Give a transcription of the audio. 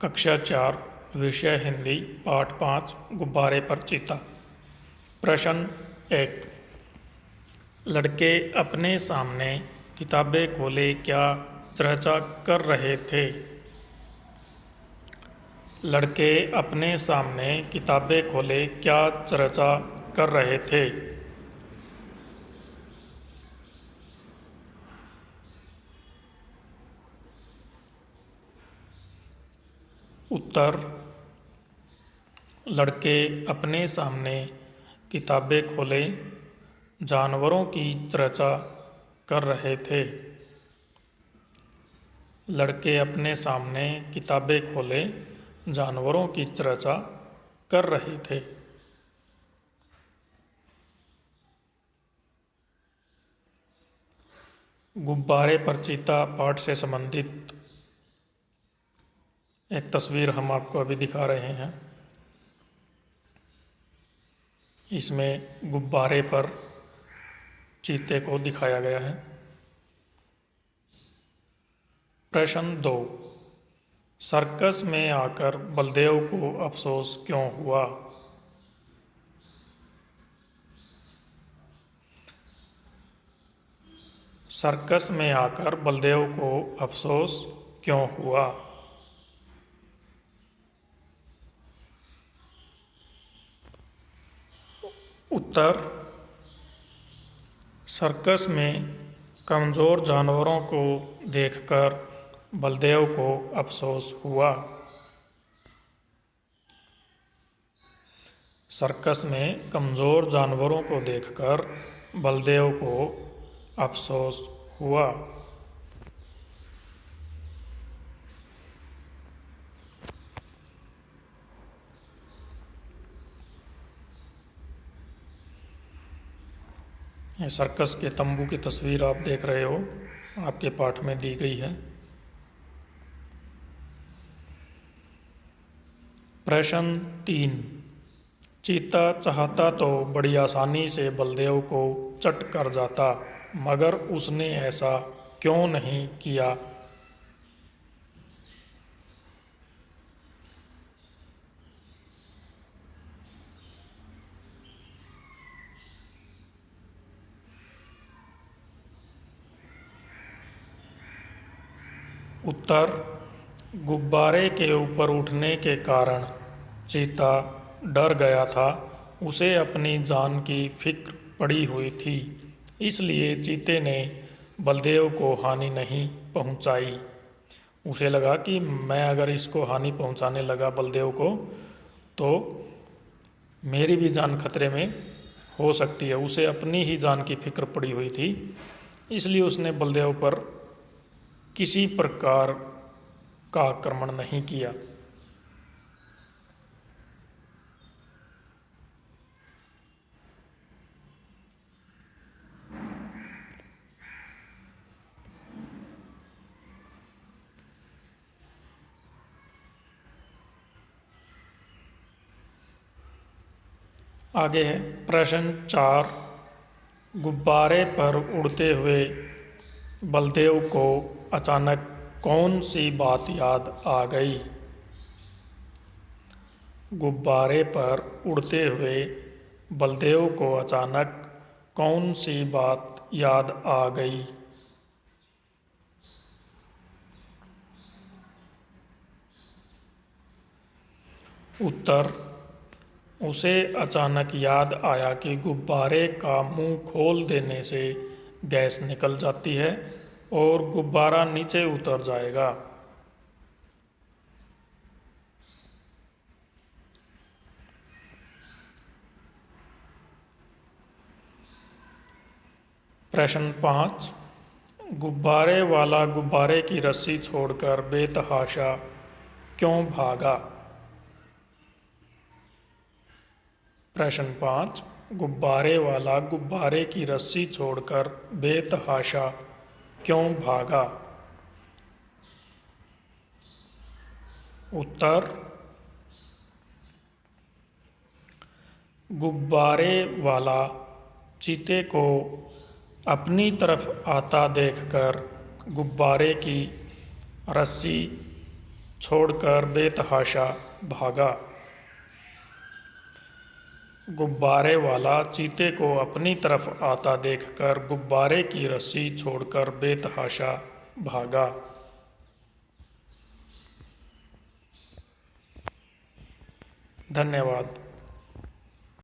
कक्षा 4 विषय हिंदी पाठ 5 गुब्बारे पर चीता। प्रश्न 1। लड़के अपने सामने किताबें खोले क्या चर्चा कर रहे थे? लड़के अपने सामने किताबें खोले क्या चर्चा कर रहे थे? उत्तर। लड़के अपने सामने किताबें खोले जानवरों की चर्चा कर रहे थे। लड़के अपने सामने किताबें खोले जानवरों की चर्चा कर रहे थे। गुब्बारे पर चीता पाठ से संबंधित एक तस्वीर हम आपको अभी दिखा रहे हैं। इसमें गुब्बारे पर चीते को दिखाया गया है। प्रश्न 2। सर्कस में आकर बलदेव को अफसोस क्यों हुआ? सर्कस में आकर बलदेव को अफसोस क्यों हुआ? उत्तर। सर्कस में कमज़ोर जानवरों को देखकर बलदेव को अफसोस हुआ। सर्कस में कमज़ोर जानवरों को देखकर बलदेव को अफसोस हुआ। ये सर्कस के तंबू की तस्वीर आप देख रहे हो, आपके पाठ में दी गई है। प्रश्न 3। चीता चाहता तो बड़ी आसानी से बलदेव को चट कर जाता, मगर उसने ऐसा क्यों नहीं किया? उत्तर। गुब्बारे के ऊपर उठने के कारण चीता डर गया था। उसे अपनी जान की फिक्र पड़ी हुई थी, इसलिए चीते ने बलदेव को हानि नहीं पहुंचाई। उसे लगा कि मैं अगर इसको हानि पहुंचाने लगा बलदेव को तो मेरी भी जान खतरे में हो सकती है। उसे अपनी ही जान की फिक्र पड़ी हुई थी, इसलिए उसने बलदेव पर किसी प्रकार का आक्रमण नहीं किया। आगे है प्रश्न 4। गुब्बारे पर उड़ते हुए बलदेव को अचानक कौन सी बात याद आ गई? गुब्बारे पर उड़ते हुए बलदेव को अचानक कौन सी बात याद आ गई? उत्तर। उसे अचानक याद आया कि गुब्बारे का मुंह खोल देने से गैस निकल जाती है और गुब्बारा नीचे उतर जाएगा। प्रश्न 5। गुब्बारे वाला गुब्बारे की रस्सी छोड़कर बेतहाशा क्यों भागा? प्रश्न 5। गुब्बारे वाला गुब्बारे की रस्सी छोड़कर बेतहाशा क्यों भागा? उत्तर। गुब्बारे वाला चीते को अपनी तरफ आता देखकर गुब्बारे की रस्सी छोड़कर बेतहाशा भागा। गुब्बारे वाला चीते को अपनी तरफ आता देखकर गुब्बारे की रस्सी छोड़कर बेतहाशा भागा। धन्यवाद।